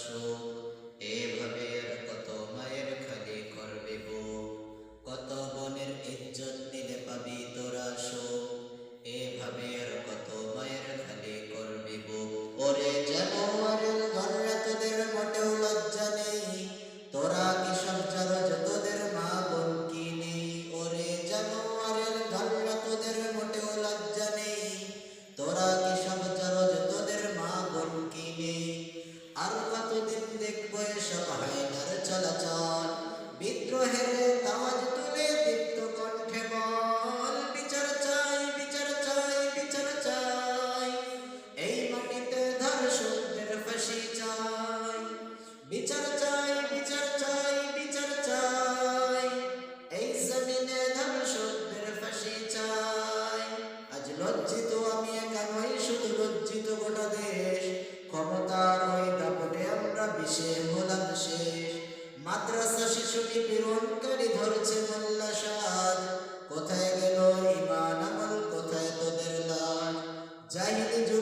শোক। এভাবে আর কত মায়ের খালি করবে বুক, কত বোনের ইজ্জত নিলে পাবি তোরা শোক। এভাবে আর কত মায়ের খালি করবে বুক। ওরে জানোয়ারের দলরা তোদের মোটেও লজ্জা নেই, তোরা কি সব জারজ তোদের মা বোন কি নেই। ওরে জানোয়ারের দলরা তোদের মোটেও লজ্জা নেই, তোরা কি সব জারজ তোদের মা বোন কি নেই। আর কতদিন দেখবো এসব হায়নার চলাচল, বিদ্রোহের আওয়াজ তুলে দীপ্ত কণ্ঠে বল, বিচার চাই বিচার চাই বিচার চাই, এই মাটিতে ধর্ষকদের ফাঁসি চাই। বিচার চাই বিচার চাই বিচার চাই, এই জমিনে ধর্ষকদের ফাঁসি চাই। আজ লজ্জিত আমি একা নই, শুধু লজ্জিত গোটা দেশ, ক্ষমতার ওই দাপটে আমরা বিষে হলাম শেষ। মাদ্রাসা শিশু নিপীড়নকারী ধরছে মোল্লা সাজ, কোথায় গেল ঈমান আমল কোথায় তোদের লাজ। জাহিলি যুগ